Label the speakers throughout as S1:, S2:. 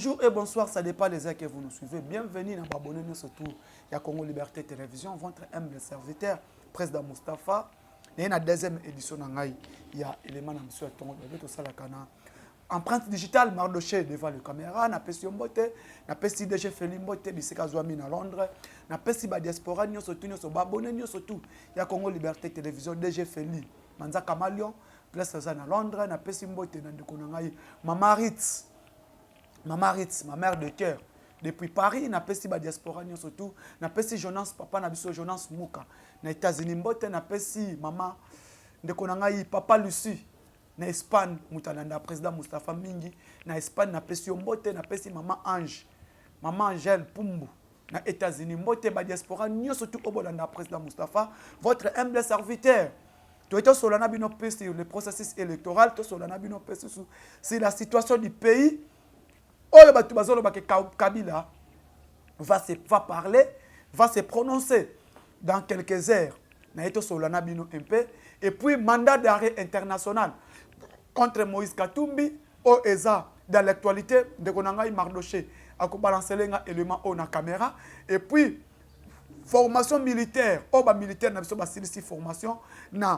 S1: Bonjour et bonsoir, ça dépend les heures que vous nous suivez. Bienvenue dans abonnez-nous surtout. Il y a Congo Liberté Télévision, votre humble serviteur, président Moustapha. Il y a une deuxième édition, il y a élément dans M. Tongo, empreinte digitale, Mardoché devant la caméra, na pesi Mbote, na pesi DG Feli Mbote, Biseka Zouami à Londres, na pesi ba diaspora, nyo surtout, nyo surtout, abonnez nyo surtout. Il y a Congo Liberté Télévision, DG Feli, Manza Kamalion, place à Londres, na pesi Mbote, na Ndekonangaï, Mama Ritz. Maman Ritz, ma mère de cœur. Depuis Paris, na pesi ba diaspora nyo surtout, na pesi Jonas papa na biso Jonas Muka. Na États-Unis Mbote na pesi maman Ndekonangaï papa Lucie. Na Espagne mutalanda président Moustapha Mingi, na Espagne na pesi Mbote na pesi maman Ange. Maman Angèle Pumbu. Na États-Unis Mbote ba diaspora nyo surtout obolanda président Moustapha, votre humble serviteur. Tu es sur le processus électoral, tu es sur la situation du pays. Kabila va parler, va se prononcer dans quelques heures. Et puis, mandat d'arrêt international contre Moïse Katumbi, dans l'actualité de Konangaï Mardoché, à balancer les éléments na caméra. Et puis, formation militaire, militaire, formation, na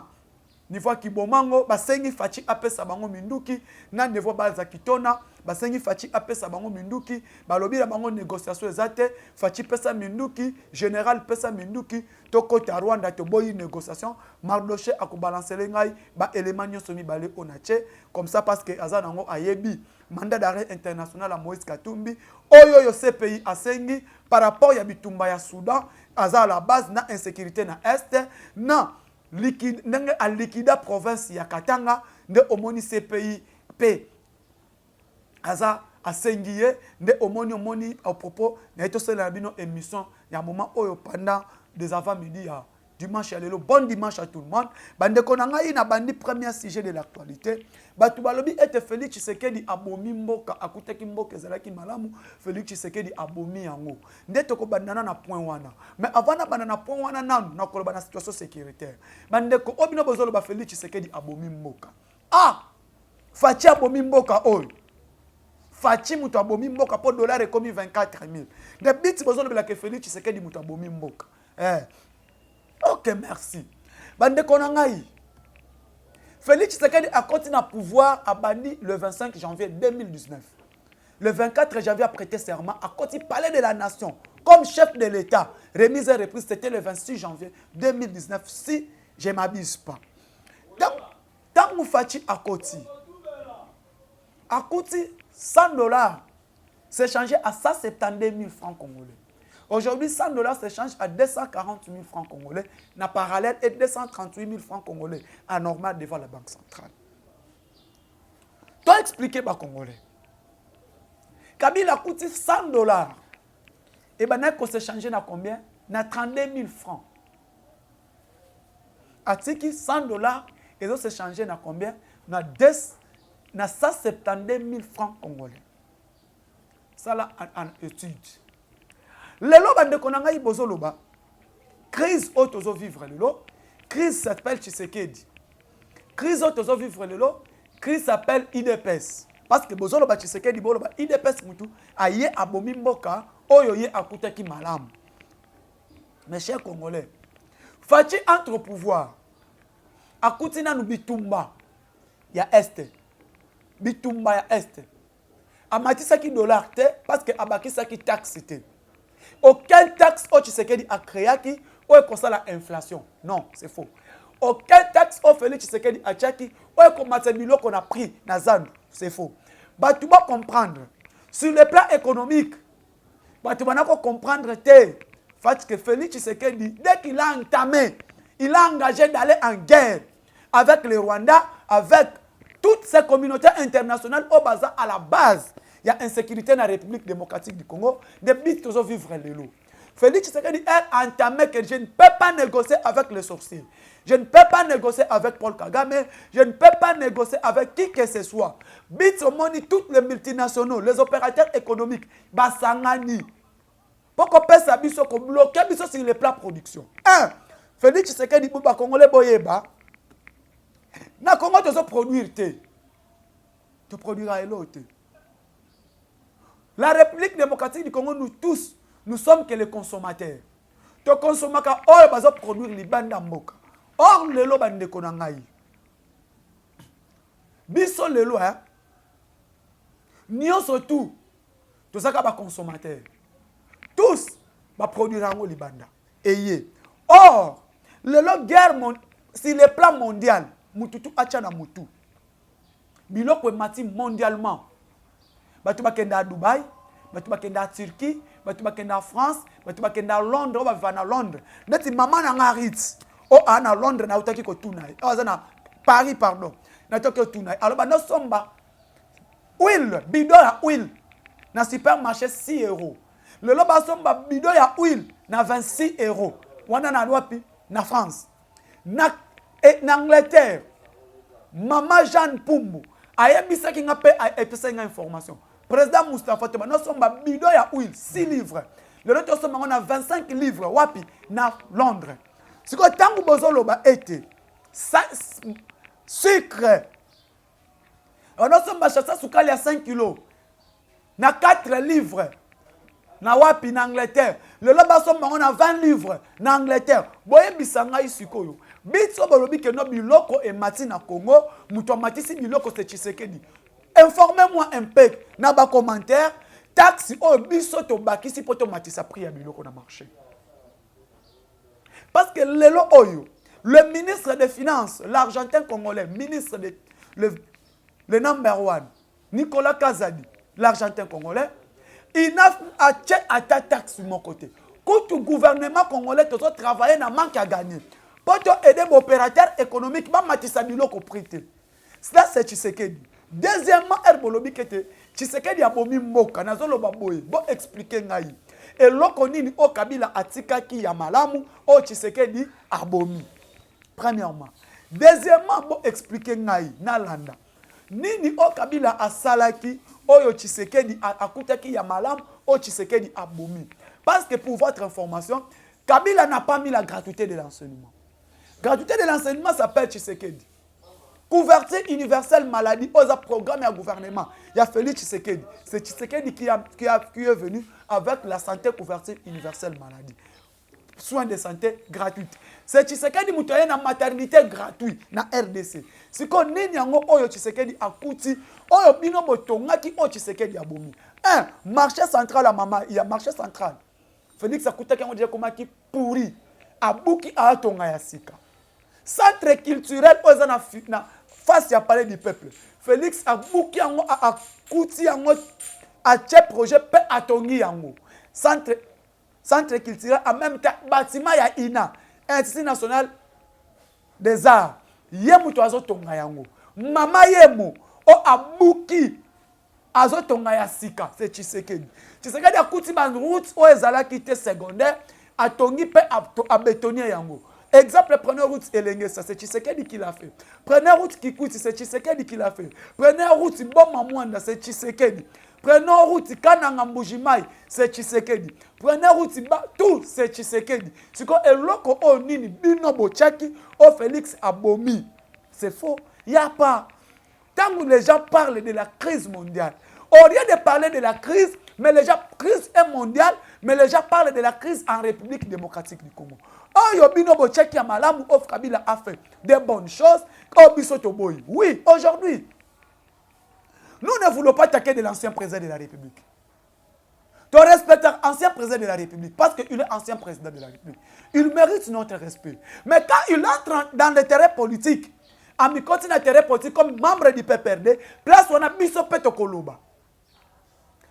S1: niveau kibomango basengi fachi apesa bango minduki na niveau baza kitona basengi fachi apesa bango minduki balobi la bango négociation ezate fachi pesa minduki général pesa minduki tokota Rwanda to boyi négociation Mardoché akobalancer ngai ba élément nyoso mibale onache comme ça parce que azanango ayebi mandat d'arrêt international à Moïse Katumbi oyo CPI asengi par rapport ya bitumba ya Soudan aza la base na insécurité na est na liquida province ya Katanga nde omoni CPI P aza asengiye nde omoni au propos na etosela bino émission ya moment oyo pendant des avant-midi ya dimanche à lelo bon dimanche à tout le monde bande konanga ina bandi premier sujet de l'actualité batu balobi ete Félix Tshisekedi abomi mboka akutaki mboka ezalaki malamu Félix Tshisekedi abomi yango nde toko bandana na point wana mais avant na bandana point wana nanu na koloba na situation sécuritaire bande ko obino bozolo ba Félix Tshisekedi abomi mboka Fachi abomi mboka oyo Fachi muto abomi mboka po dollar ekomi 24000 de bit bozolo bela ke Félix Tshisekedi muto abomi mboka Ok, merci. Bande konangaï. Félix Tshisekedi a continué à pouvoir à Bandi le 25 janvier 2019. Le 24 janvier a prêté serment à continuer parler de la nation comme chef de l'État. Remise et reprise, c'était le 26 janvier 2019, si je ne m'abuse pas. Tant Moufati a continué 100 $, c'est changé à 172 000 francs congolais. Aujourd'hui, 100 $ s'échange à 240 000 francs congolais, en parallèle et 238 000 francs congolais, anormal devant la Banque centrale. Toi, expliquez les Congolais. Kabila coûte 100 $. Et bien, on s'est changé à combien? À 32 000 francs. À 100 $, et on s'est changé à combien? À 172 000 francs congolais. Ça, là, en étude. Lelo bande konangaï bozoloba crise otozo vivre lelo crise s'appelle Tshisekedi crise otozo vivre lelo crise s'appelle IDPS parce que bozoloba Tshisekedi boloba IDPS mutu aye abomi mboka oyo ye akutaki malamu. Mes chers Congolais, Fachi entre pouvoir akuti nanu bitumba ya este bitumba ya este amatisaki dollar te parce que abakisaki taxe te. Aucun taxe au Tshisekedi a créé qui ou est comme ça l'inflation. Non, c'est faux. Aucun taxe au Félix Tshisekedi a créé ou est comme ça qu'on a pris Nazan. C'est faux. Bah tu vas comprendre. Sur le plan économique, bah tu vas comprendre que Félix Tshisekedi dès qu'il a entamé, il a engagé d'aller en guerre avec le Rwanda, avec toutes ces communautés internationales au bazar à la base. Il y a insécurité dans la République démocratique du Congo. Depuis que nous vivons les lots. Félix Tshisekedi a entamé que je ne peux pas négocier avec les sorciers. Je ne peux pas négocier avec Paul Kagame. Je ne peux pas négocier avec qui que ce soit. Bitsomoni, toutes les multinationaux, les opérateurs économiques, Basangani. Pourquoi pas ça biso ko bloquer biso sur les plans production. Félix Tshisekedi pour ba Congolais boyeba. Na Congo tu produire te. Tu produiras l'autre. La République démocratique du Congo, nous tous, nous sommes que les consommateurs. To consomaka oyo bazo produire libanda mboka. Or lelo bande konangai. Biso lelo hein. Nyonso tout. To saka ba consommateur. Tous ba produire ngo libanda. Eye. Or lelo guerre sur le plan mondial, mututu achana mutu. Biloko mati mondialement. Batu bakenda à Dubaï, batu bakenda à Turquie, batu bakenda à France, batu bakenda à Londres, on va à Londres. Neti maman na ngarit. O ana Londres na utaki ko tunai. O na Paris pardon. Na utaki ko tunai. Alors ba no somba huile, bidon ya huile. Na supermarché 6 euros. Le loba somba bidon ya huile na 26 euros. Wana na wapi? Na France. Na Angleterre. Maman Jeanne Pumbu. Ayebisa ki nga pe epesa nga information. Président Moustapha Toma, nous sommes bidon ya huile, 6 livres. Le reste sommes on a 25 livres. Wapi? Na Londres. Si ko tangu bozolo ba été. Sucre. On a sommes chassa sukali à 5 kilos. Na 4 livres. Na wapi na Angleterre. Le loba sommes on a 20 livres na Angleterre. Boye bisanga isikoyo. Bitso bolobi ke no biloko e mati na Congo, muto matisi biloko se Tshisekedi. Informez-moi un peu na ba commentaire taxi o biso to bakisi poto matisa prix ya biloko na marché. Parce que lelo oyo, le ministre des Finances, l'Argentin congolais, ministre de le number one, Nicolas Kazadi, l'Argentin congolais, il n'a à taxe sur mon côté. Quand le gouvernement congolais doit travailler dans manque à gagner. Pour aider les opérateurs économiques, ma matisa biloko prité. Cela c'est Tshisekedi. Deuxièmement, Herbolobi kete Tshisekedi a bomi mboka nazolo baboye bo expliquer ngai. Et loko nini o Kabila atika ki ya malamu o Tshisekedi a bomi. Premièrement. Deuxièmement, bo expliquer ngai na landa. Nini o Kabila asalaki oyo Tshisekedi akutaki ya malamu o Tshisekedi a bomi. Parce que pour votre information, Kabila n'a pas mis la gratuité de l'enseignement. Gratuité de l'enseignement s'appelle Tshisekedi. Couverture universelle maladie, aux programmes et gouvernement. Il y a Félix Tshisekedi. C'est Tshisekedi qui est venu avec la santé couverture universelle maladie. Soins de santé gratuits. C'est Tshisekedi qui a une maternité gratuite dans RDC. Si on a un Tshisekedi à Kouti, on a bino botonga qui o Tshisekedi à Bomi. Un marché central à Mama, il y a marché central. Félix Akouta qui a dit comment qui pourri. À Bouki à Tonga Yassika. Centre culturel face à parler du peuple. Félix a bouki yango a Kouti yango a tché projet pe atongi yango. Centre culturel en même temps bâtiment ya INA, Institut national des arts. Yemu to azotonga yango. Mama yemu o abuki azotonga ya sika, c'est Tshisekedi. Tshisekedi a Kouti ban route o ezala kité secondaire atongi pe a bétonnier yango. Exemple, prenez route Elenge, ça c'est Tshisekedi qui l'a fait. Prenez route Kikuti, c'est Tshisekedi qui l'a fait. Prenez route Bomamwanda, c'est Tshisekedi. Prenez route Kananga Mbujimai, c'est Tshisekedi. Prenez route tout, c'est Tshisekedi. C'est quoi eloko o nini bino bochaki o Félix Abomi. C'est faux. Il n'y a pas. Tant que les gens parlent de la crise mondiale, au lieu de parler de la crise, mais les gens, crise est mondiale, mais les gens parlent de la crise en République démocratique du Congo. Oh, Yobino Bocheki Amalamu of Kabila a fait des bonnes choses. Oh, Bisotoboy. Oui, aujourd'hui, nous ne voulons pas attaquer de l'ancien président de la République. Tu respectes l'ancien président de la République parce qu'il est ancien président de la République. Il mérite notre respect. Mais quand il entre dans le terrain politique, à mi continue le terrain politique comme membre du PPRD, place où on a Bisopeto Koloba.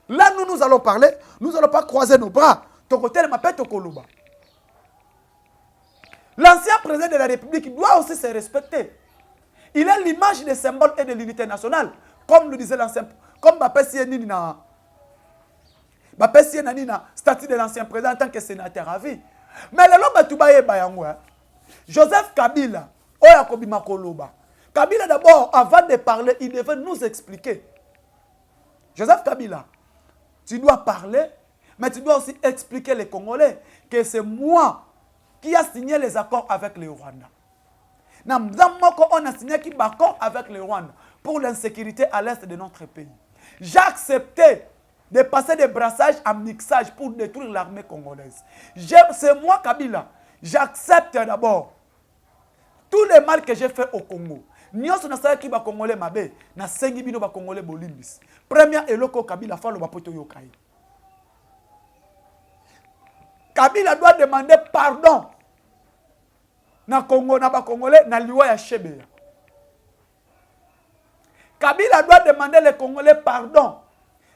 S1: Là, nous allons parler, nous n'allons pas croiser nos bras. Ton côté, il m'appelle Tokoloba. L'ancien président de la République doit aussi se respecter. Il est l'image des symboles et de l'unité nationale. Comme le disait l'ancien, comme Bapessie Nina, statut de l'ancien président en tant que sénateur à vie. Mais le lobby Toubaye Bayangwa, Joseph Kabila, Oyakobi Makoloba. Kabila d'abord, avant de parler, il devait nous expliquer. Joseph Kabila, tu dois parler, mais tu dois aussi expliquer les Congolais que c'est moi qui a signé les accords avec le Rwanda. On a signé un accord avec le Rwanda pour l'insécurité à l'est de notre pays. J'ai accepté de passer des brassages en mixage pour détruire l'armée congolaise. C'est moi, Kabila. J'accepte d'abord tous les mal que j'ai fait au Congo. Nyonso na sala ki ba Congolais mabe, na sengi bino ba Congolais bolimbis. Première eloko Kabila fa lo ba poto yokai. Kabila doit demander pardon na Congo na ba Congolais na liwa ya Chebeya. Kabila doit demander les Congolais pardon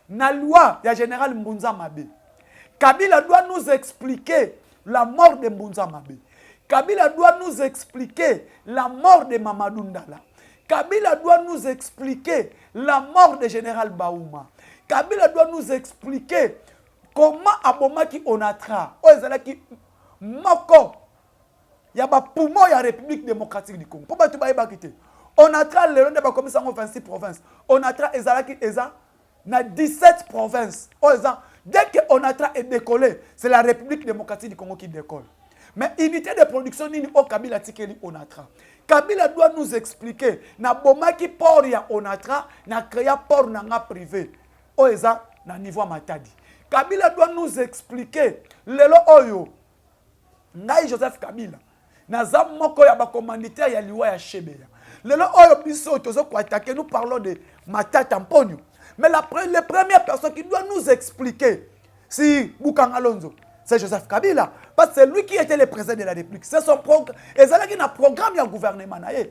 S1: na loi ya général Mbunza Mabe. Kabila doit nous expliquer la mort de Mbunza Mabe. Kabila doit nous expliquer la mort de Mamadou Ndala. Kabila doit nous expliquer la mort du général Baouma. Kabila doit nous expliquer comment Abomaki Onatra, Oezalaki Moko, il y a un poumon de la République démocratique du Congo. Pourquoi tu vas y quitter? Onatra, le monde comme ça, 26 provinces. Onatra, Ezalaki, Eza, na 17 provinces. Dès que Onatra est décollé, c'est la République démocratique du Congo qui décolle. Mais unité de production, ni au Kabila Tikeli Onatra. Kabila doit nous expliquer. Na bomaki port ya Onatra, na créa port nanga privé. Oeza na niveau Matadi. Kabila doit nous expliquer. Lelo oyo. Ngai Joseph Kabila. Na zam moko ya ba commanditaire ya liwa ya Chebeya. Lelo oyo biso tozo ko attaquer, nous parlons de Matata Mponyo. Mais la première personne qui doit nous expliquer si Boukan Alonso, c'est Joseph Kabila. Parce que c'est lui qui était le président de la République. C'est son programme. Et c'est là qu'il y a un programme, il y a un gouvernement. Il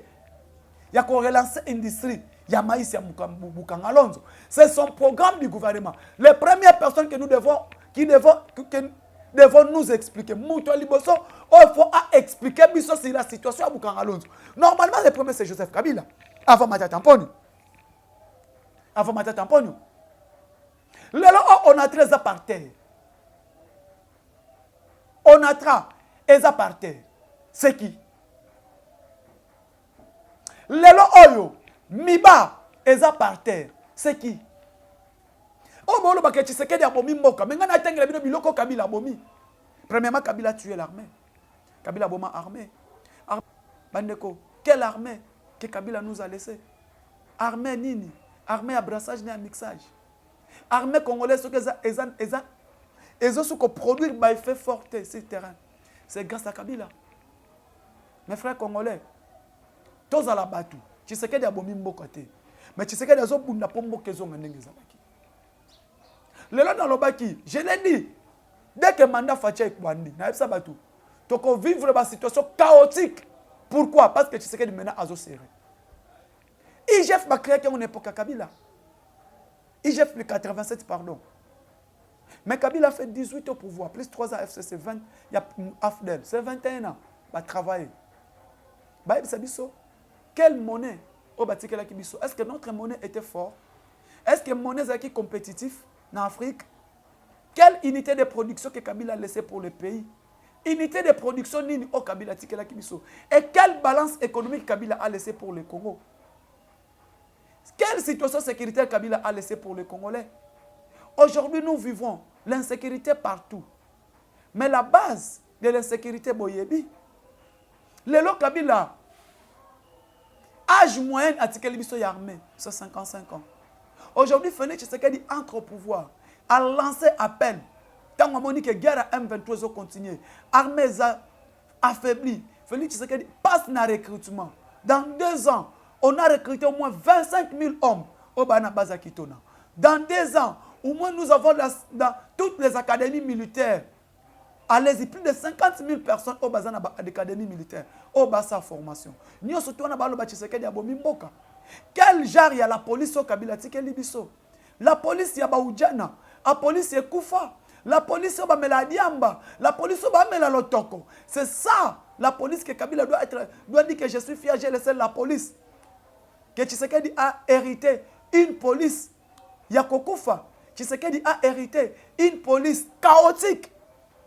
S1: y a qu'on relance l'industrie. Il y a Maïs, il y a Boukan Alonso. C'est son programme du gouvernement. Les premières personnes que nous devons nous expliquer. Mouto Liboso, il faut expliquer sur la situation à Boukan Alonso. Normalement, le premier, c'est Joseph Kabila. Avant Matata Mponyo. Avant Matata Mponyo. Là, on a 13 par terre. Onatra, Eza par terre. C'est qui? Lelo Oyo, Miba, Eza par terre. C'est qui? Oh, bon, le tu sais qu'il y a Bomi Moka. Mais quand on a biloko Kabila Bomi. Premièrement, Kabila a tué l'armée. Kabila Boma armée. Bandeko, quelle armée que Kabila nous a laissé? Armée Nini. Armée à brassage ni à mixage. Armée congolaise, et ce qu'on produit by fait fort sur le terrain. C'est grâce à Kabila. Mes frères congolais, tous à la batou. Tu sais qu'il y a des bombe côté. Mais tu sais qu'il y a des autres bunda pombo qui sont en Nengezabaki. Le long dans le baki, je l'ai dit, dès que mandat Fatia est Kwandi, n'a pas batou. Tu peux vivre une situation chaotique. Pourquoi? Parce que tu sais qu'il y a des menaces à serré. IGF va créer une époque à Kabila. IGF le 87, pardon. Mais Kabila a fait 18 au pouvoir, plus 3 ans FCC, 20, il y a AFDEL, c'est 21 ans, il va travailler. Quelle monnaie est-ce que notre monnaie était forte? Est-ce que la monnaie est compétitive en Afrique? Quelle unité de production que Kabila a laissée pour le pays? Unité de production nini au Kabila et quelle balance économique Kabila a laissée pour le Congo? Quelle situation sécuritaire Kabila a laissée pour les Congolais? Aujourd'hui, nous vivons l'insécurité partout. Mais la base de l'insécurité, Boyebi, le Kabila, âge moyen à Tikelibiso Yarmé, c'est 55 ans. Aujourd'hui, Félix Tshisekedi entre au pouvoir, a lancé appel. Tant qu'on dit que la guerre à M23 continue, l'armée a affaibli. Félix Tshisekedi passe dans le recrutement. Dans 2 ans, on a recruté au moins 25 000 hommes au Bana Baza Kitona. Dans 2 ans, au moins nous avons dans toutes les académies militaires, allez-y, plus de 50 000 personnes au Bazana académies militaires, au Bassa formation. Nous sommes tous en train de quel genre il y a la police au Kabila Tikelibiso? La police il y a Baoudjana, la police il y a Koufa, la police il y a Diamba, la police il y a Lotoko. C'est ça la police que Kabila doit dire que je suis fier, j'ai laissé la police. Que Tshisekedi a hérité une police Yakokoufa. Tshisekedi a hérité une police chaotique.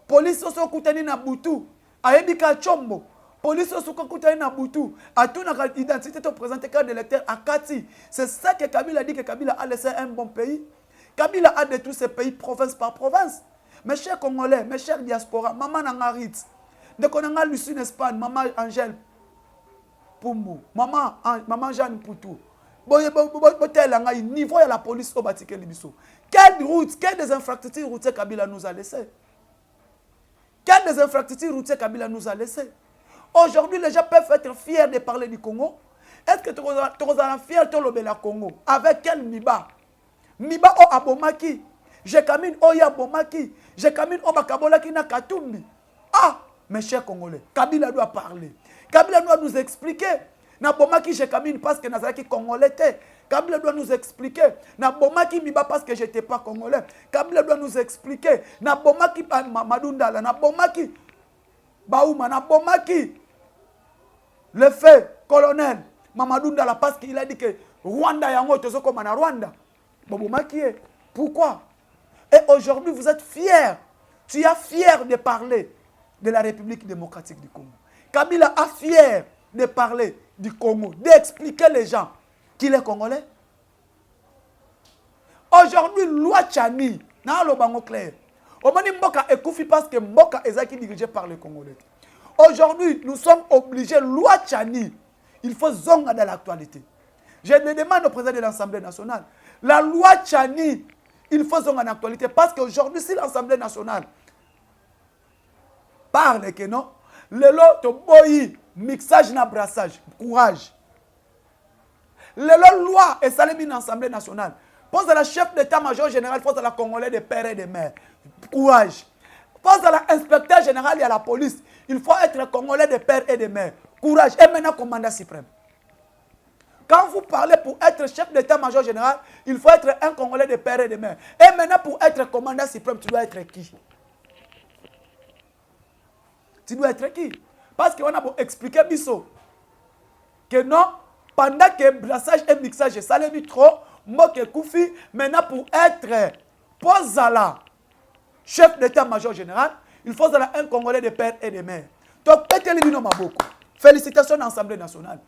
S1: Police oso kutani na butu. Aebika chombo. Police oso kutani na butu. A tout na identité te présenter carte d'électeur à Kati. C'est ça que Kabila dit que Kabila a laissé un bon pays. Kabila a détruit ce pays province par province. Mes chers Congolais, mes chers diaspora, maman Nangarit, de Konanga Lucine Espagne, maman Angèle Pumbu, maman Jeanne Poutou, niveau de la police au Batiké Libiso. Quelle route, quelle des infrastructures routières Kabila nous a laissé? Quelles des infrastructures routières Kabila nous a laissé? Aujourd'hui, les gens peuvent être fiers de parler du Congo. Est-ce que tu es fier de le Congo? Avec quel Miba? Miba o Abomaki. Je camine o Yabomaki. Je camine o Bakabolaki na Katumbi. Ah, mes chers Congolais, Kabila doit parler. Kabila doit nous expliquer. Na Bomaki, je camine parce que Nazaki Congolais. Kabila doit nous expliquer. Na Bomaki Miba parce que je n'étais pas Congolais. Kabila doit nous expliquer. Na Bomaki Madundala. Na Bomaki Baouma. Na Bomaki le fait, colonel Mamadou Ndala, parce qu'il a dit que Rwanda yango tozo comme na Rwanda. Bomaki. Pourquoi? Et aujourd'hui, vous êtes fiers. Tu es fier de parler de la République démocratique du Congo. Kabila a fier de parler du Congo, d'expliquer les gens qu'il est Congolais. Aujourd'hui, loi Tchani, na lo bango clair. Omani Mboka ekoufi parce que Mboka est dirigé par les Congolais. Aujourd'hui, nous sommes obligés, loi Tchani, il faut zonga dans l'actualité. Je le demande au président de l'Assemblée nationale. La loi Tchani, il faut zonga dans l'actualité parce qu'aujourd'hui, si l'Assemblée nationale parle que non, le lot boyi, mixage na brassage, courage. Le loi est saluée dans l'Assemblée nationale. Pense à la chef d'état-major général, pense à la Congolais des pères et des mères. Courage. Pense à l'inspecteur général et à la police. Il faut être Congolais des pères et des mères. Courage. Et maintenant, commandant suprême. Quand vous parlez pour être chef d'état-major général, il faut être un Congolais des pères et des mères. Et maintenant, pour être commandant suprême, tu dois être qui? Tu dois être qui? Parce qu'on a beau expliquer Bisso que non, pendant que brassage et mixage, ça l'est trop, Moke Koufi, maintenant pour être posala, chef d'état-major général, il faut avoir un Congolais de père et de mère. Donc, félicitations à l'Assemblée nationale.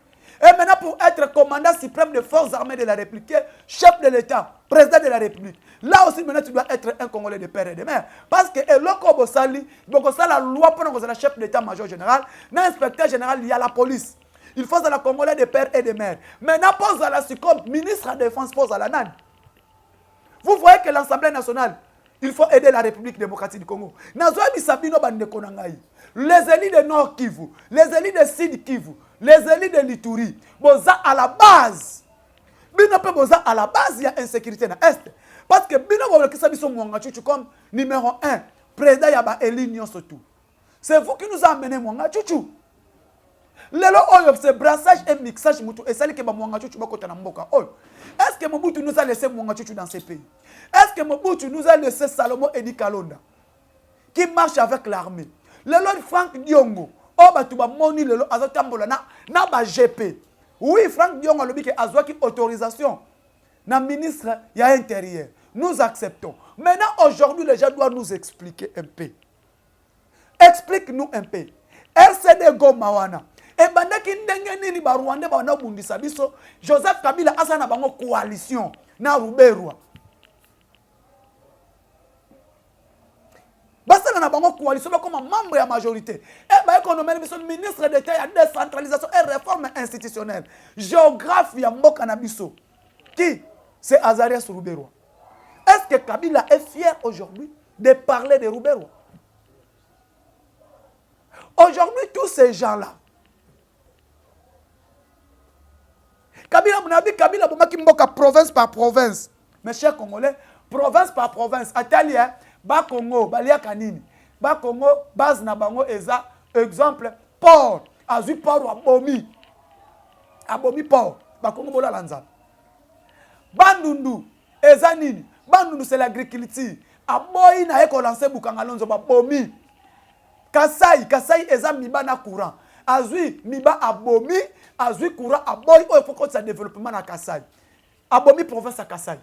S1: Et maintenant, pour être commandant suprême des forces armées de la République, chef de l'État, président de la République, là aussi, maintenant, tu dois être un Congolais de père et de mère. Parce que, la loi pour le chef d'état-major général, l'inspecteur général, il y a la police. Il faut la Congolais de père et de mère. Maintenant, pose à la SUCOM, ministre de la Défense, pose à la NAN. Vous voyez que l'Assemblée nationale, il faut aider la République démocratique du Congo. Les élites de Nord Kivu, les élites de Sud Kivu, les élites de l'Ituri, boza à la base. À la base, il y a insécurité dans l'Est. Parce que comme numéro 1, président Yaba Elinio surtout. C'est vous qui nous amenez Mwanga Chuchu. Ce brassage et mixage, est-ce que Mobutu nous a laissé Mwanga Chuchu dans ces pays? Est-ce que Mobutu nous a laissé Salomon Edi Kalonda qui marche avec l'armée? Le Lord Frank Diongo, moni le azotambola na ba GP. Oui, Frank Diongo a dit que azwaki autorisation na ministre ya intérieur. Nous acceptons. Maintenant, aujourd'hui, les gens doivent nous expliquer un peu. Explique-nous un peu. RCD Gomawana. Et bandaki ndenge nini ba Rwanda ba na bundisa biso Joseph Kabila asa na bango coalition na Ruberwa. Basa na bango coalition comme membre de la majorité. Et ba économie biso ministre d'État ya décentralisation et réforme institutionnelle. Géographie ya mboka na biso. Qui? C'est Azarias Ruberwa. Est-ce que Kabila est fier aujourd'hui de parler de Ruberwa? Aujourd'hui, tous ces gens-là, Kabila bomaki mboka province par province. Mes chers Congolais, province par province. Atalia, ba Congo, balia kanini. Ba Congo, base na bango eza exemple port. Azui port abomi. Abomi port. Ba Congo bola lanza. Bandundu eza nini? Bandundu c'est l'agriculture. Aboyi na eko lancer bukangalonzo ba bomi. Kasai eza miba na courant. Azui miba abomi, azui courant aboy, il faut que ça développement na Kasai. Abomi province à Kasai.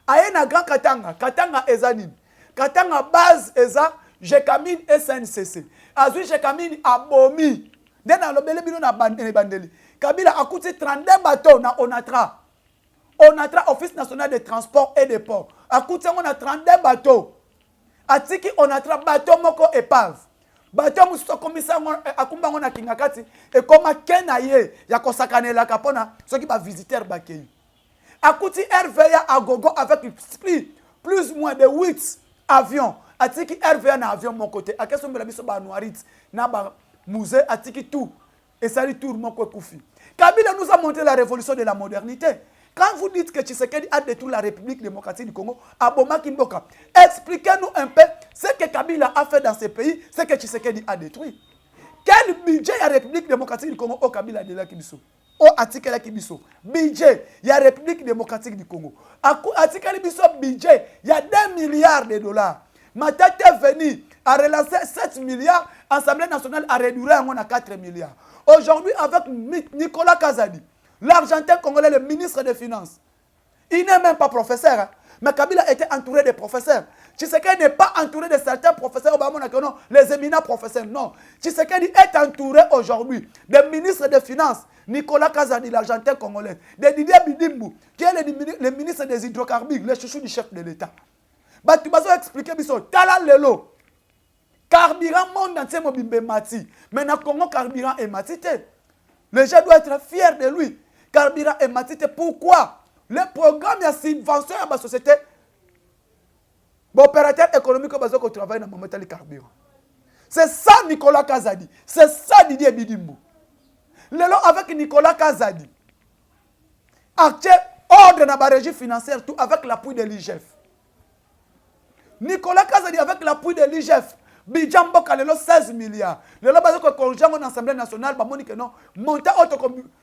S1: Aye na Grand Katanga eza nini? Katanga base eza Jekamine SNCC. Azui Jekamine abomi. Dena lobele bino na bandeli. Kabila akuti 32 bateaux na Onatra. Onatra Office national de transport et de port. Akuti on a 32 bateaux. Atiki Onatra bateau moko épave. bato mususu komisa akumba ngo na kingakati et koma kenaye ya kosakanela kapona ceux qui va visiter bakei akuti RVA agogo avec plus ou moins de 8 avions atiki RVA na avion mon côté akeso mbela biso ba noirit na ba musée atiki tout et ça lui tourne mon koufi. Kabila nous a montré la révolution de la modernité. Quand vous dites que Tshisekedi a détruit la République démocratique du Congo, Aboma Kimboka, expliquez-nous un peu ce que Kabila a fait dans ce pays, ce que Tshisekedi a détruit. Quel budget la République démocratique du Congo au Kabila de la Kibiso? Au article la Kibiso. Budget, il y a République démocratique du Congo. Article Kibiso, budget, il y a 2 milliards de dollars. Matata est venu à relancer 7 milliards, l'Assemblée nationale a réduit à 4 milliards. Aujourd'hui, avec Nicolas Kazadi, l'Argentin congolais, le ministre des Finances, il n'est même pas professeur, hein, mais Kabila était entouré de professeurs. Tshisekedi n'est pas entouré de certains professeurs, les éminents professeurs, non. Tshisekedi est entouré aujourd'hui des ministres des Finances, Nicolas Kazadi, l'Argentin congolais, de Didier Bidimbu, qui est le ministre des hydrocarbures, le chouchou du chef de l'État. Tu vas expliquer, Tala Lelo. Carburant monde entier mobimbe mati. Mais dans Congo, carburant est matité. Les gens doivent être fiers de lui. Carburant est matité. Pourquoi? Le programme de subvention à la société, l'opérateur économique qui travaille dans le moment de carburant. C'est ça Nicolas Kazadi. C'est ça Didier Bidimbu. Lelo avec Nicolas Kazadi. Acte ordre dans la régie financière, tout avec l'appui de l'IGF. Nicolas Kazadi avec l'appui de l'IGF. Bijambo kalelo 16 milliards. Le lobby ko corriger mon assemblée nationale ba moni que non monter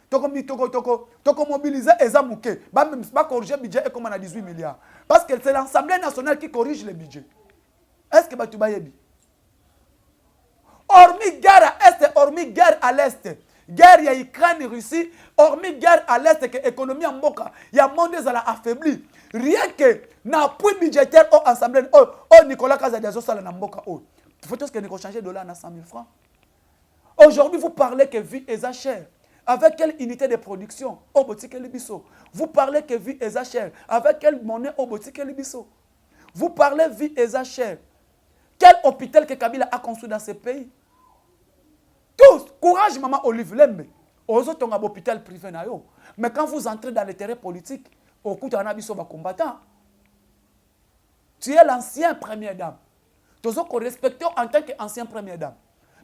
S1: toko mobiliser ezamuke ba même pas corriger budget et comme on a 18 milliards parce que c'est l'assemblée nationale qui corrige le budget. Est-ce que tu bayebi? Hormis guerre à est, hormis guerre à l'est. Guerre ya Ukraine Russie, hormis guerre à l'est que économie en mboka, ya monde za la affaibli. Rien que na appui budgétaire au assemblée au Nicolas Kazadi zo sala na mboka o. Il faut que nous changions de dollar à 100 000 francs. Aujourd'hui, vous parlez que vie est chère. Avec quelle unité de production au boutique Libiso? Vous parlez que vie est chère. Avec quelle monnaie au boutique Libiso? Vous parlez vie est chère. Quel hôpital que Kabila a construit dans ce pays? Tous, courage, maman Olive Lembe. Aux autres, on a un hôpital privé. Mais quand vous entrez dans le terrain politique, au coup, tu as un combattant. Tu es l'ancien première dame. Tous qu'on respecte en tant qu'ancien première dame.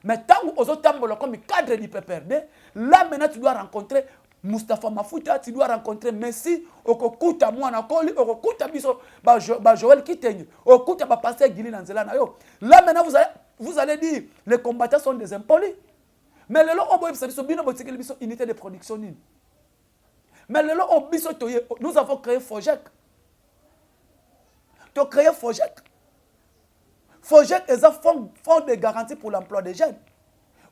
S1: Mais tant que vous êtes comme cadre du PPRD, là maintenant tu dois rencontrer Moustapha Mafuta, tu dois rencontrer Messi, Okuta Mwana Koli, Okuta Biso, Joël Kiteng, Okuta Pasteur Gili Nanzela Nayo. Là maintenant vous allez dire les combattants sont des impolis. Mais le lot au unité de production. Mais le lot au nous avons créé Fojek. Tu as créé Fojek. Fojek est un fonds de garantie pour l'emploi des jeunes.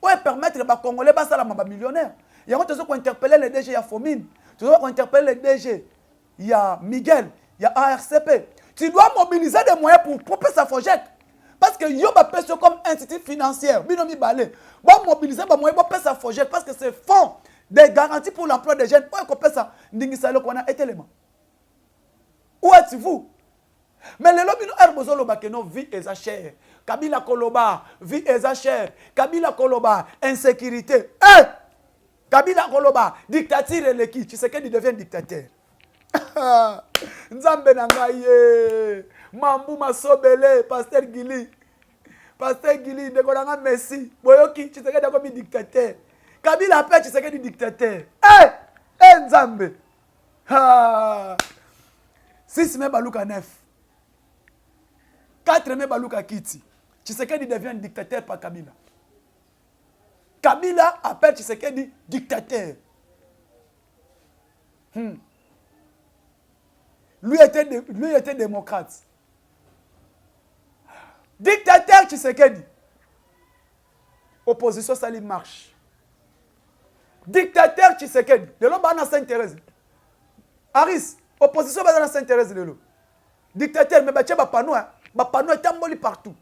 S1: Où permettre aux Congolais de millionnaires. Il y a des gens qui ont interpellé le DG, il y a Fomine. Tu dois interpeller le DG, il y a Miguel, il y a ARCP. Tu dois mobiliser des moyens pour proposer sa Fojek. Parce que yo va payer comme institut financier. Binomi balé. Va mobiliser des moyens pour payer sa Fojek parce que c'est fonds de garantie pour l'emploi des jeunes. Où est-ce qu'on paye ça? Ndingisalo qu'on a été l'élément. Où êtes-vous? Mais le lobby nous herbozolo bakeno vie et chère. Kabila Koloba, vie et chère. Kabila Koloba, insécurité. Kabila Koloba, dictature et qui. Tu sais qu'il devient dictateur. Nzambe nangaye. Mambu Masobele, Pasteur Gili. Pasteur Gili, Dekolanga Messi. Boyoki, tu sais qu'il est dictateur. Kabila Pé, tu sais qu'il est dictateur. Nzambe. 6 mai baluka 9. 4 mai baluka kiti. Tshisekedi devient dictateur par Kabila. Kabila appelle Tshisekedi dictateur. Lui était démocrate. Dictateur Tshisekedi. Opposition Salim marche. Dictateur Tshisekedi. De l'homme à Sainte-Thérèse. Aris, opposition à Sainte-Thérèse de l'eau. Dictateur, mais bah pano est tamboli partout.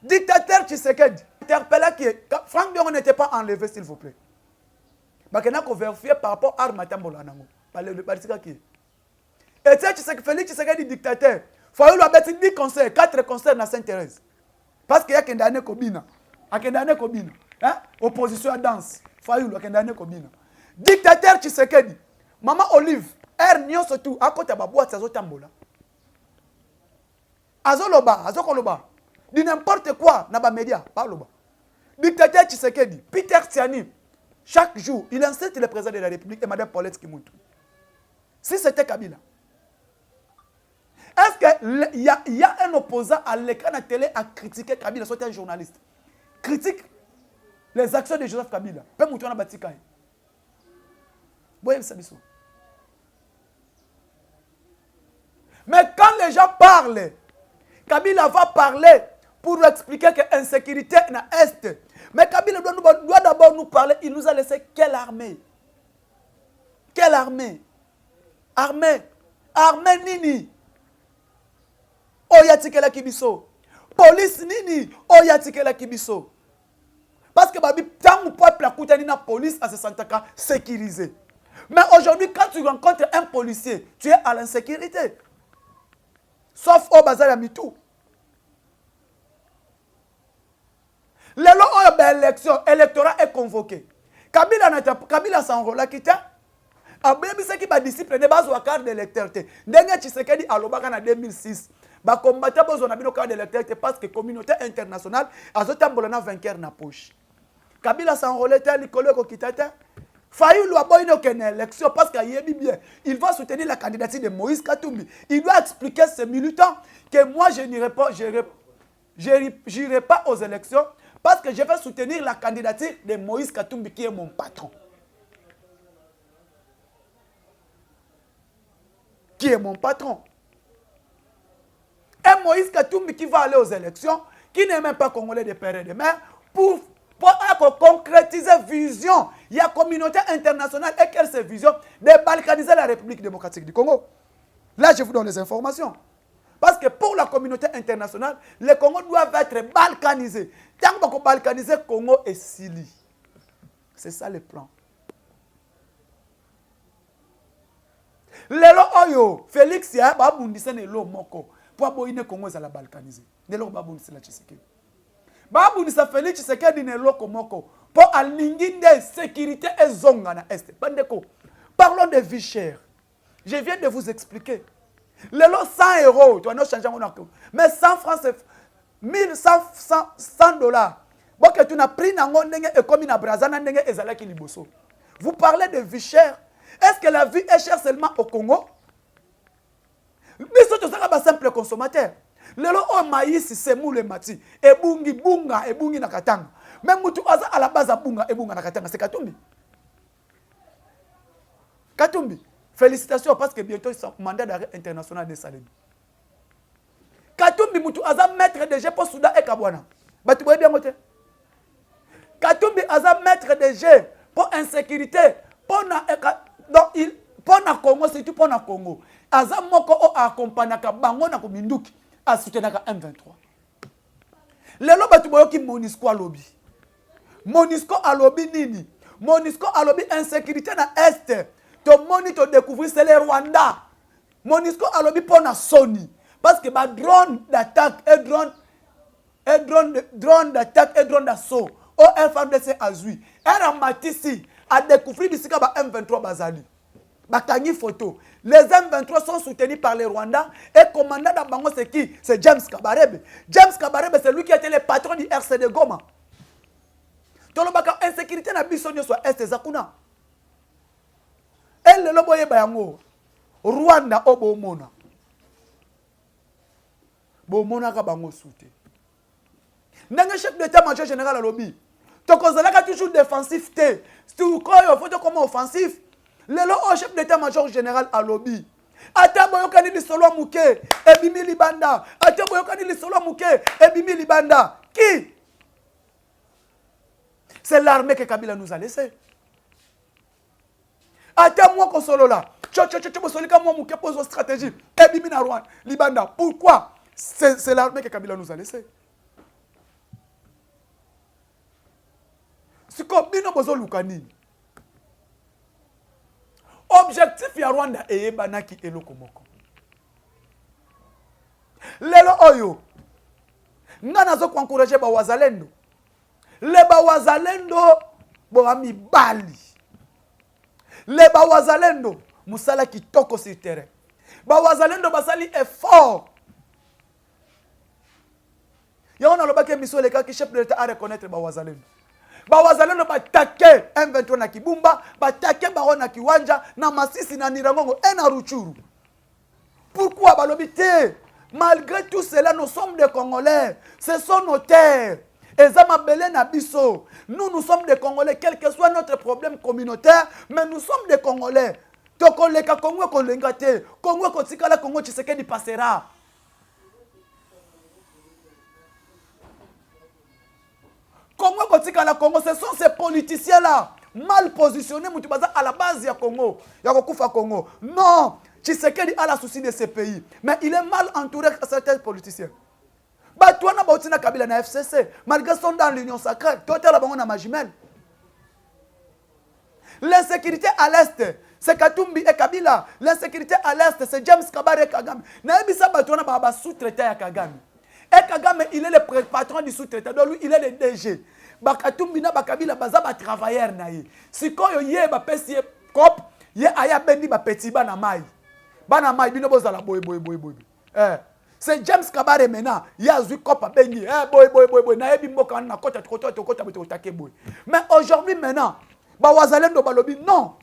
S1: Dictateur Tshisekedi. Interpellé qui est. Franck Bion n'était pas enlevé, s'il vous plaît. Bah qu'on a vérifié par rapport à Arma Tambola Nango. Le Baltika qui est. Et Félix Tshisekedi dictateur. Il faut lui mettre 10 concerts, 4 concerts dans Sainte-Thérèse. Parce qu'il y a qu'un Kobina. A qu'un Kobina. Hein? Opposition à danse. Fayoulou, a qu'un Kobina. Dictateur Tshisekedi. Maman Olive. Nyon surtout. À côté de la boîte, ça tambola. Azoloba, Azokoloba. Dit n'importe quoi dans les médias. Parle-ba. Dictateur Tshisekedi. Peter Tsiani. Chaque jour, il incite le président de la République et Mme Paulette Kimuntu. Si c'était Kabila. Est-ce qu'il y a un opposant à l'écran de la télé à critiquer Kabila, soit un journaliste? Critique les actions de Joseph Kabila. Peu mouton na batika. Boye bisabiso. Mais quand les gens parlent, Kabila va parler pour expliquer que l'insécurité est dans l'Est. Mais Kabila doit d'abord nous parler. Il nous a laissé quelle armée? Quelle armée? Armée nini? Oyatikela kibiso. Police nini? Oyatikela kibiso. Parce que tant que peuple a coûté la police à se sentir sécurisé. Mais aujourd'hui, quand tu rencontres un policier, tu es à l'insécurité. Sauf au bazar à Mitou. Les lois d'élection, l'électorat est convoqué. Kabila s'enrôle à quitter. Abébi ce qui va discipline de base ou à carte d'électeur. Dernier Tshisekedi à l'Obaka en 2006. Ba combattre besoin de carte d'électeur parce que la communauté internationale a zotambolana vainqueur na poche. Kabila s'enrôle tel l'école ko kitata. Fayoulou a boyé une élection parce qu'il bien. Il va soutenir la candidature de Moïse Katumbi. Il doit expliquer à ses militants que moi je n'irai pas, j'irai pas aux élections parce que je vais soutenir la candidature de Moïse Katumbi qui est mon patron. Qui est mon patron. Et Moïse Katumbi qui va aller aux élections, qui n'est même pas congolais de père et de mère, pour concrétiser vision. Il y a la communauté internationale et quelle est cette vision de balkaniser la République démocratique du Congo. Là, je vous donne les informations. Parce que pour la communauté internationale, le Congo doit être balkanisé. Tant qu'on balkanise le Congo et Sili. C'est ça le plan. Lelo oyo, Félix ya babundisa nelo moko. Pour aboyine Congo za la balkaniser. Nelo babundisa la Tshisekedi. Babundisa Félix Tshisekedi nelo komoko. Pour alinginde sécurité et zonga na est. Bandeko, parlons de vie chère. Je viens de vous expliquer. Lelo 100 euros, tu vas nous changer mon accord. Mais 100 francs, c'est 100 dollars. Bon, que tu n'as pris nango ndenge et comme na brazana ndenge ezalaki liboso. Vous parlez de vie chère. Est-ce que la vie est chère seulement au Congo? Mais ce que c'est un simple consommateur. Lelo o maïs semoule mati. Ebungi bunga, ebungi nakatanga. Même mutu aza à la base à bunga, ebunga nakatanga. C'est Katumbi. Katumbi. Félicitations parce que bientôt c'est mandat d'arrêt international de Salim. Katumbi mutu aza maître de jeu pour Soudan et Kabwana. Batu boye bien moté. Katumbi aza maître de jeu pour insécurité, pour na donc il pour na Congo surtout pour na Congo. Aza moko o accompagner ka bango na ko minduki a soutenir ka M23. Lelo batu boye ki Monisco alobi. Monisco alobi nini? Monisco alobi insécurité na est. Ton monito découvrir c'est le Rwanda. Monisco alobi pour na Sony parce que ba drone d'attaque et drone d'attaque et drone d'assaut au FARDC Azui. Era matisi a découvert d'ici ka ba M23 bazali. Bakangi photo. Les M23 sont soutenus par les Rwandais et commandant d'Abango c'est qui? C'est James Kabarebe. James Kabarebe c'est lui qui était le patron du RCD Goma. Tolobaka insécurité na bisonyo soit est zakuna. Et le loboye bayango. Rwanda obo mona. Bo mona ka bango soute. Nanga chef d'état-major général à lobby. Tokozalaka toujours défensif té. Si tu crois faut comment offensif. Lelo au chef d'état-major général à lobby. Ata boyokani li solo muke ebimi libanda. Ata boyokani li solo muke ebimi libanda. Qui? C'est l'armée que Kabila nous a laissé. Ata moi ko solo là. Solika moi muke pose stratégie. Ebimi na Rwanda, libanda. Pourquoi? C'est l'armée que Kabila nous a laissé. C'est comme bino bozo lukani. Objectif ya Rwanda eye banaki eloko moko. Lelo oyo. nga nazo encourager ba wazalendo. Le ba wazalendo bo ami bali. Le ba wazalendo musala kitoko sur terrain. Ba wazalendo basali effort. Y'a na lobake biso le kaki chef de l'État à reconnaître ba wazalendo. Ba wazalendo ba take M23 na Kibumba, ba take ba na Kiwanja, na Masisi na Nirangongo et na Ruchuru. Pourquoi balobité? Malgré tout cela, nous sommes des Congolais. Ce sont nos terres. Nous sommes des Congolais, quel que soit notre problème communautaire, mais nous sommes des Congolais. Tokoleka Congo kolengate, Congo kotikala Congo Tshisekedi passera. Congo kotikala Congo, ce sont ces politiciens là mal positionnés mutubaza à la base ya Congo, ya kokufa Congo. Non, Tshisekedi a la souci de ces pays, mais il est mal entouré de certains politiciens. Batouana Bautina Kabila na FCC, malgré son dans l'Union sacrée, total la bango na majimel. L'insécurité à l'est, c'est Katumbi et Kabila. L'insécurité à l'est, c'est James Kabare et Kagame. Naebisa Batouana Baba sous-traité à Kagame. Et Kagame, il est le patron du sous-traitant, donc lui, il est le DG. Bakatumbi na Bakabila baza ba travailleur na ye. Sikoyo ye ba pesi kop, ye aya bendi ba petit ba na mai. Ba na mai bino bozala boy. C'est James Kabare maintenant, il a vu kop bengi. Boy. Na yebi mboka na kota take boy. Mais aujourd'hui maintenant, ba wazalendo balobi non.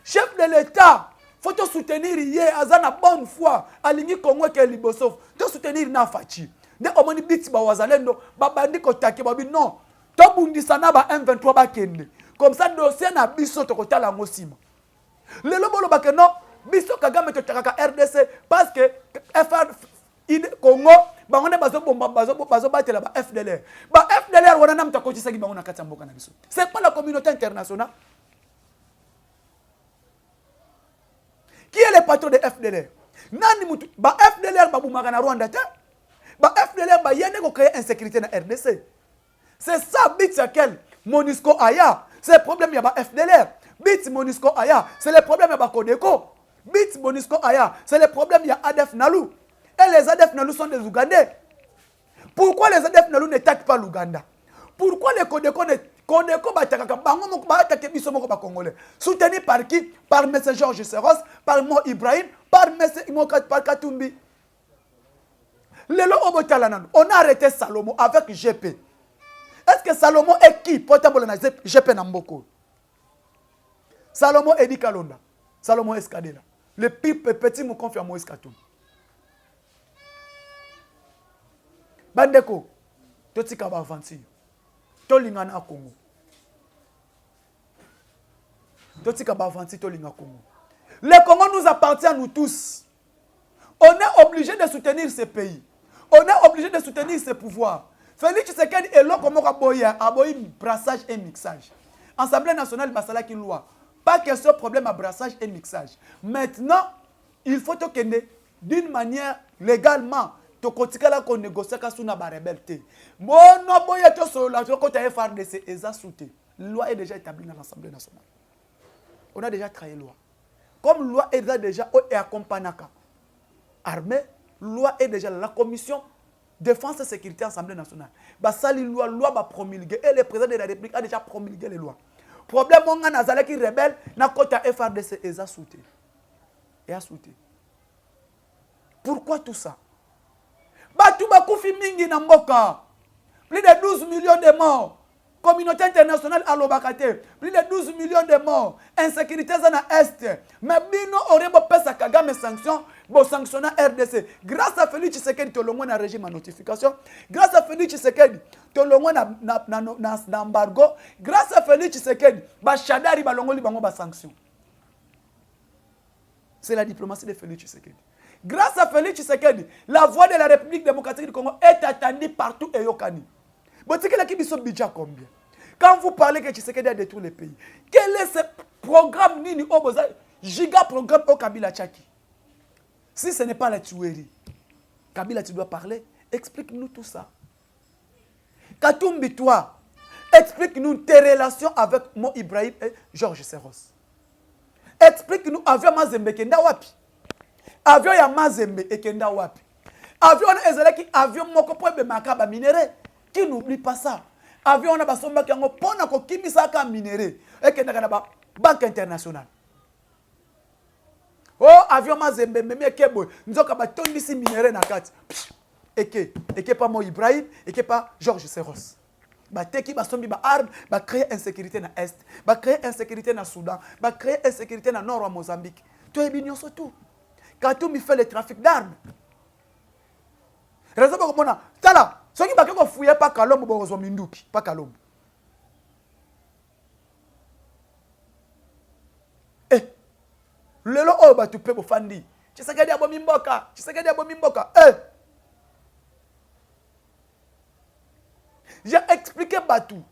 S1: Chef de l'État, faut te soutenir ye azana bonne foi, alingi Congo ke libosof. Te soutenir na fachi. Ne omoni biti ba wazalendo, ba bandi ko take babi non. To bundisa na ba M23 ba kende. Comme ça dossier na biso to kotala ngosima. Le lobo ba ke non, biso Kagame to takaka RDC parce que Congo ba ngone bazo bomba bazo batela ba FDLR. Ba FDLR wana na mtakoti sagi ba ngona kati mboka na biso. C'est pas la communauté internationale. Qui est le patron de FDLR? Nani mutu ba FDLR ba bumaka na Rwanda ta? Ba FDLR ba yene ko créer insécurité na RDC. C'est ça bit quel Monusco aya, c'est le problème ya ba FDLR. Bit Monusco aya, c'est le problème ya ba Codeco. Bit Monusco aya, c'est le problème ya ADF Nalu. Et les ADF Nalu sont des Ougandais. Pourquoi les ADF Nalu n'attaquent pas l'Ouganda? Pourquoi les Codeco batakaka bango moko batake biso moko ba Congolais? Soutenu par qui? Par M. Georges Seros, par Mo Ibrahim, par Katumbi. Lelo Obotalanan, on a arrêté Salomo avec GP. Est-ce que Salomo est qui? Potable na GP Namboko. Salomo Edi Kalonda. Salomo Escadela. Le petit me confie à Moïse Katumbi. Bandeko, totika ba avanti. Tolingana Congo. Totika ba avanti tolinga Congo. Le Congo nous appartient à nous tous. On est obligé de soutenir ces pays. On est obligé de soutenir ces pouvoirs. Félix Tshisekedi est là comme aboyi brassage et mixage. Assemblée nationale basala ki loi. Pas question problème à brassage et mixage. Maintenant, il faut que d'une manière légalement tokotikala ko négocier ka suna ba rebelle. Mono boye to so la ko ta FRDC eza souté. La loi est déjà établie dans l'Assemblée nationale. On a déjà travaillé loi. Comme loi est déjà et accompagnaka. Armée, loi est déjà la commission défense et sécurité Assemblée nationale. Ba sali loi ba promulguer et le président de la République a déjà promulgué les lois. Problème on a nazala ki rebelle na kota FRDC eza souté. Et a souté. Pourquoi tout ça? Batu bakufi mingi na mboka. Plus de 12 millions de morts. Communauté internationale à l'Obakate. Plus de 12 millions de morts. Insécurité dans l'Est. Mais bino aurait beau pesa Kagame sanctions. Bon sanctionner RDC. Grâce à Félix Tshisekedi, tout le monde a régime à notification. Grâce à Félix Tshisekedi, tout le monde a embargo. Grâce à Félix Tshisekedi, Bachadari balongoli bango ba sanctions. C'est la diplomatie de Félix Tshisekedi. Grâce à Félix Tshisekedi, la voix de la République démocratique du Congo est attendue partout et yokani. Combien? Quand vous parlez que Tshisekedi a détruit les pays, quel est ce programme Nini Oboza, giga programme au Kabila Tchaki? Si ce n'est pas la tuerie, Kabila, tu dois parler, explique-nous tout ça. Katumbi, toi, explique-nous tes relations avec Mo Ibrahim et Georges Seros. Explique-nous avion Mazembe Kenda Wapi. Avion ya Mazembe et Kenda Wapi. Avion ezalaki avion moko po ebemaka ba minéraux. Qui n'oublie pas ça. Avion na basomba ki yango pona ko kimisa ka minéraux. Ekendaka na ba banque internationale. Oh avion mazembe meme kebo nzoka ba tondisi minéraux na kati. Eke pas Mo Ibrahim, eke pas Georges Seros. Ba teki ba sombi ba arme, ba créer insécurité na est, ba créer insécurité na Soudan, ba créer insécurité na nord à Mozambique. Toi et bignon surtout. Katumbi fait le trafic d'armes. Raison pour comment tala, ceux qui bakeko fouiller pas Kalombo bozo minduki, pas Kalombo. Lelo o ba tu pe bo fandi. Tshisekedi abo mimboka, Tshisekedi abo mimboka. J'ai expliqué Batou.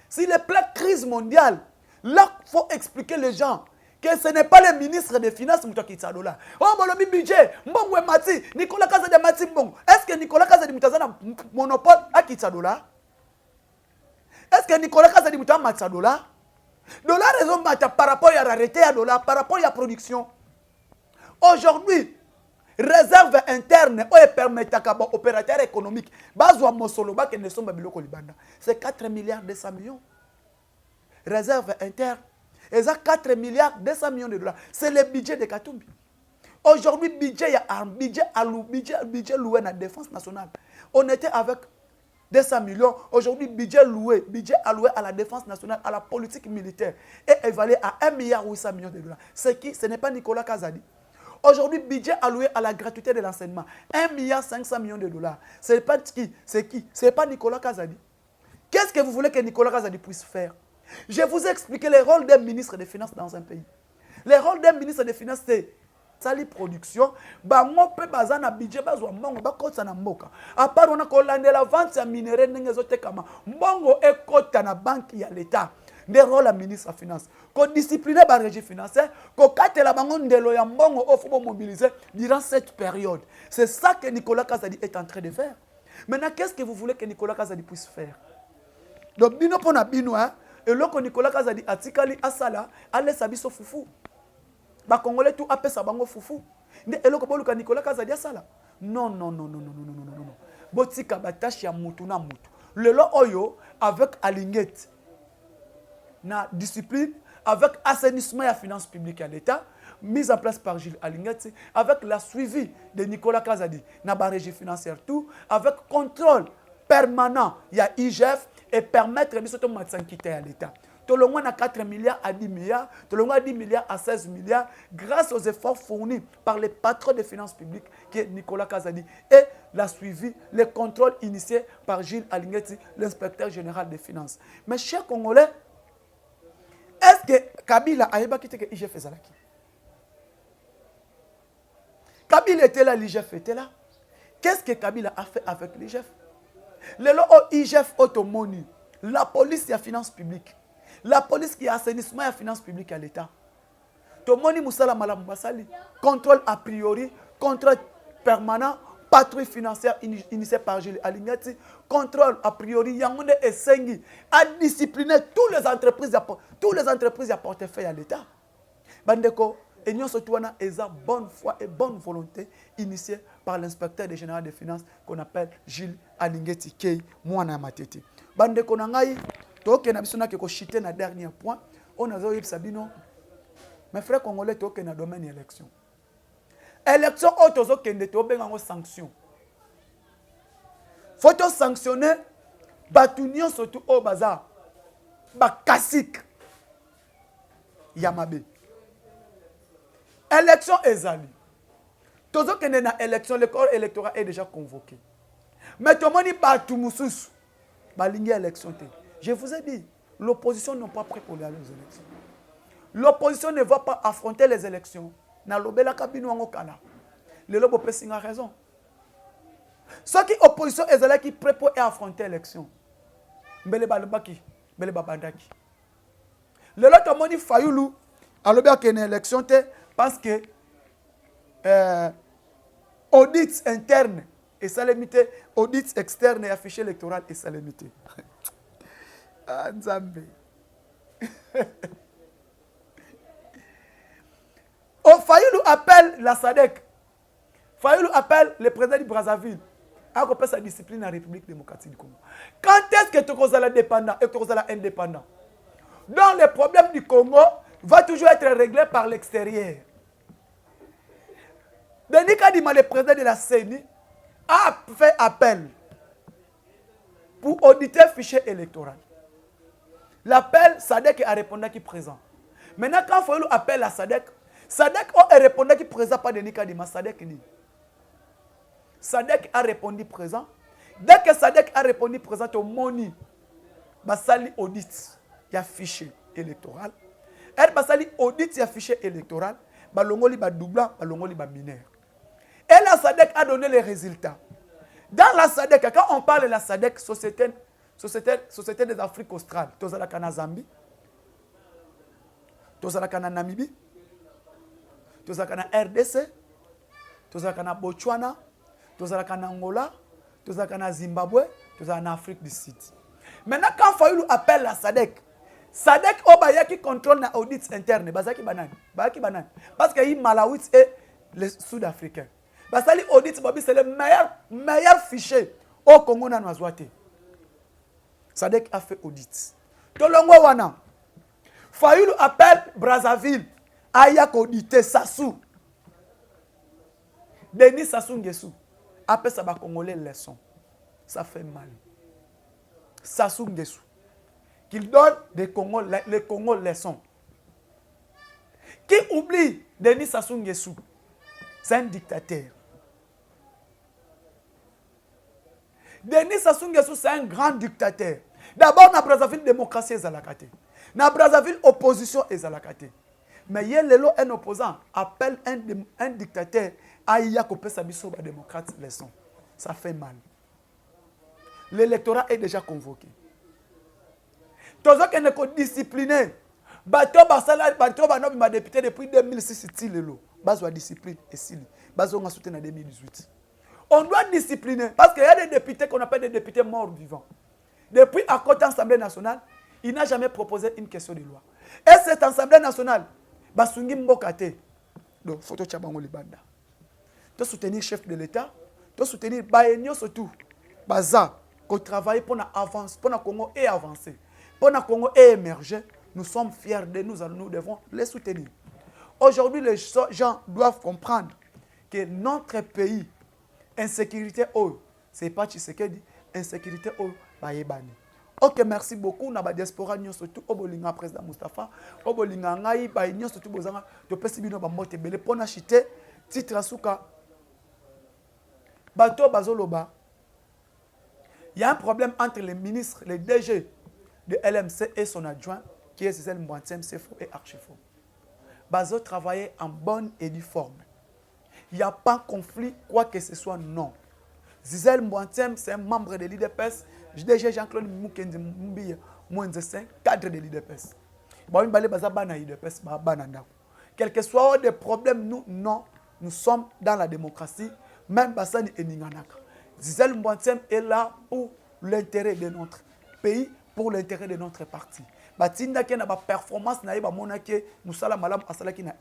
S1: Si les plaques crise mondiale, là, il faut expliquer les gens que ce n'est pas le ministre des Finances qui est là. Oh, mon budget, Mbongo et Mati, Nicolas Kaza de Mati Mbongo. Est-ce que Nicolas Kaza de Moutazana monopole à qui est là? Est-ce que Nicolas Kaza de Moutazana Matsa dollar? Dollar raison par rapport à la rareté à dollar, par rapport à la production. Aujourd'hui, réserve interne ou permet à opérateur économique bazwa mosoloba que ne sont pas biloko libanda c'est 4 milliards 200 millions réserve interne et ça 4 milliards 200 millions de dollars c'est le budget de Katumbi. Aujourd'hui budget loué à la défense nationale on était avec 200 millions aujourd'hui budget alloué à la défense nationale à la politique militaire est évalué à 1 milliard 800 millions de dollars c'est qui ce n'est pas Nicolas Kazadi. Aujourd'hui, budget alloué à la gratuité de l'enseignement, 1 milliard 500 millions de dollars. C'est pas qui? C'est qui? C'est pas Nicolas Kazadi. Qu'est-ce que vous voulez que Nicolas Kazadi puisse faire? Je vous ai expliqué le rôle d'un ministre des Finances dans un pays. Le rôle d'un ministre des Finances, c'est sali production, bango pe bazana budget bazwa mbongo bakota na mboka. À part on a kolande la vente ya minéraux nengezote kama mbongo ekota na banque ya l'État. Des rôles à ministre des Finances. Qu'on discipline la régie financière, qu'on cate la banque de l'Oyambongo au faut mobiliser durant cette période. C'est ça que Nicolas Kazadi est en train de faire. Maintenant, qu'est-ce que vous voulez que Nicolas Kazadi puisse faire? Donc, bino pona bino, et là que Nicolas Kazadi a tikali asala, allez sabiso foufou. Ba Congolais tout appelle sa bango foufou. Et là que Nicolas Kazadi asala. Non. Botika batache ya mutu na mutu. Le lo oyo avec Alinguette. Na discipline, avec assainissement et la finance publique à l'État, mise en place par Gilles Alingati, avec la suivi de Nicolas Kazadi, na ba régie financière tout, avec contrôle permanent, il y a IGF et permettre de se quitter à l'État. Tout le monde a 4 milliards à 10 milliards, tout le monde a 10 milliards à 16 milliards, grâce aux efforts fournis par les patrons des finances publiques, qui est Nicolas Kazadi, et la suivi, le contrôle initié par Gilles Alingati, l'inspecteur général des finances. Mes chers Congolais, est-ce que Kabila a ébaqué que l'IGF faisait là? Kabila était là, l'IGF était là. Qu'est-ce que Kabila a fait avec l'IGF? Le lot IGF automoni, la police et la finance publique, la police qui a assainissement et la finance publique à l'État. Tomoni Moussala Malam Bassali, contrôle a priori, contrôle permanent, patrouille financière initiée par Gilles Alingati, contrôle a priori, Yangonde et Sengi a discipliné toutes les entreprises à portefeuille à l'État. Bandeko, et nous surtout on a bonne foi et bonne volonté initiée par l'inspecteur général des finances qu'on appelle Gilles Alingati Kei Mwana Matete. Bandeko nangai, toke na bisona ke ko chiter na dernier point, on a zoyib sabino. Mes frères congolais toke na domaine élection. Élection autozo kende to benga sanction. Faut sanctionner batunion surtout au bazar. Ba kasik. Yamabe. Élection ezali. Tozo kende na élection le corps électoral est déjà convoqué. Mais tout le monde batu mususu. Balingi élection te. Je vous ai dit, l'opposition n'est pas prête pour aller aux élections. L'opposition ne va pas affronter les élections. Na lobela kabino ngokala. Le lobo pessinga raison. Ceux qui opposition ezala qui prêt pour affronter l'élection. Mbele balobaki, mbele babandaki. Le lot moni Fayulu alobi a une élection te parce que audit interne et ça limité, audit externe et affiché électoral et ça limité. Ah Nzambe. Fayulu appelle la SADC. Fayoulou appelle le président du Brazzaville à couper sa discipline en République démocratique du Congo. Quand est-ce que tu es dépendant et tu es indépendant? Donc, le problème du Congo va toujours être réglé par l'extérieur. Denis Kadima, le président de la CENI, a fait appel pour auditer le fichier électoral. L'appel, Sadek a répondu qu'il est présent. Maintenant, quand Fayoulou appelle à Sadek a répondu qu'il est présent par Denis Kadima. Sadek dit. Sadek a répondu présent. Dès que Sadek a répondu présent, au Moni, Basali audit, il y a fichier électoral. Elle Basali audit, il y a fichier électoral. Balongoli ba doublant, balongoli ba mineur. Et la Sadek a donné les résultats. Dans la Sadek, quand on parle de la Sadek, Société des Afriques australes, Tozalaka na Zambie, Tozalaka na Namibie, Tozalaka na RDC, Tozalaka na Botswana, Tozalaka na Angola, Tozalaka na Zimbabwe, Tozalaka na Afrique du Sud. Maintenant, quand Fayoulou appelle la Sadek Obaya qui contrôle les audits internes, Bazaki Banane. Parce qu'il y a Malawi et les Sud-Africains. Basali audit, c'est le meilleur fichier au Congo na Noazouate. Sadek a fait audit. Tolongo wana. Fayoulou appelle Brazzaville. Ayak audité Sassou. Denis Sassou Nguesso. Après ça va Congolais leçon. Ça fait mal. Sassou Nguesso. Qu'il donne les Congo leçons. Qui oublie Denis Sassou Nguesso? C'est un dictateur. Denis Sassou Nguesso, c'est un grand dictateur. D'abord, na Brazzaville, démocratie est à la carte. Na Brazzaville, opposition est à la carte. Mais il y a un opposant appelle un dictateur à Yakopé Sabiso, démocrate, leçon. Ça fait mal. L'électorat est déjà convoqué. Tous ceux qui sont disciplinés, bato ba député depuis 2006 tilelo, bazo discipline et sili, bazo nga soutenu en 2018. On doit discipliner parce qu'il y a des députés qu'on appelle des députés morts vivants. Depuis à côté Assemblée nationale, il n'a jamais proposé une question de loi. Et cette Assemblée nationale, basungi mbokate. Donc photo chabango libanda. Tu soutenir chef de l'État, tu soutenir baenyo surtout. Baza qu'on travaille pour avancer, pour le Congo et avancer. Pour le Congo et émerger, nous sommes fiers de nous devons les soutenir. Aujourd'hui, les gens doivent comprendre que notre pays, insécurité, c'est pas Tshisekedi, insécurité, baebani. Ok, merci beaucoup. Na ba diaspora nyo surtout obolinga président Moustapha, obolinga ngai ba nyo surtout bozanga to pesi bino ba mote belé pona chité titre asuka. Bato bazoloba. Il y a un problème entre les ministres, les DG de LMC et son adjoint, qui est Zizel Mbouantem, c'est faux et archi-faux. Bazo travaillait en bonne et due forme. Il n'y a pas de conflit, quoi que ce soit, non. Zizel Mbouantem, c'est un membre de l'IDPS. DG Jean-Claude Mukendi Mbia, -5, cadre de l'IDPS. Quel que soit des problèmes, nous, non, nous sommes dans la démocratie, même Bassani et Ninganaka. Zizel Mbouantem est là pour l'intérêt de notre pays, pour l'intérêt de notre parti. Batinda qui na ba performance na ba monake musala malam asala ki na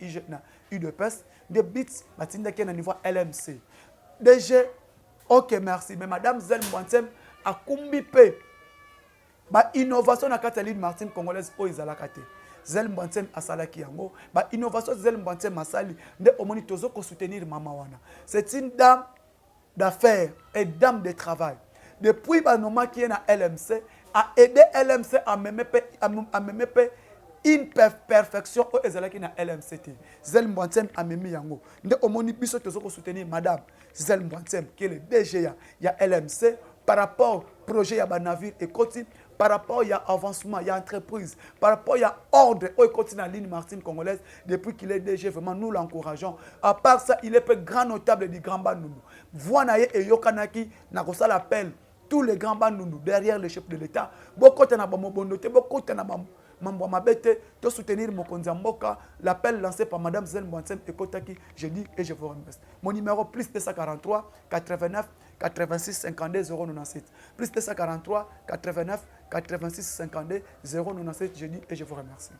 S1: UDPS de bits batinda qui na niveau LMC. DG OK merci mais madame Zel Mbouantem a kumbi pe ba innovation na Cataline Martin congolaise o izala kate. Zel Mbouantem asala ki yango ba innovation Zel Mbouantem asali de omoni tozo ko soutenir mama wana. C'est une dame d'affaires et dame de travail. Depuis ba noma qui est na LMC a aidé LMC à me mettre une perfection au ezalaki na LMCT. Zel Mbouantem a memi yango. Nde omoni biso tozo ko soutenir madame Zel Mbouantem qui est le DG ya LMC par rapport au projet ya ba navire et continue par rapport il y a avancement, il y a entreprise, par rapport il y a ordre au continue la ligne Martine congolaise depuis qu'il est DG vraiment nous l'encourageons. À part ça, il est peu grand notable du Grand Bandundu. Voanaye et Yokanaki na kosa l'appel tous les grands bandundu derrière le chef de l'État. Beaucoup de gens beaucoup de gens de soutenir Mokonzi Mboka, l'appel lancé par Mme Zel Mbouantem et Kotaki, je dis et je vous remercie. Mon numéro plus 243 89 86 52 097. Plus 243 89 86 52 097, je dis et je vous remercie.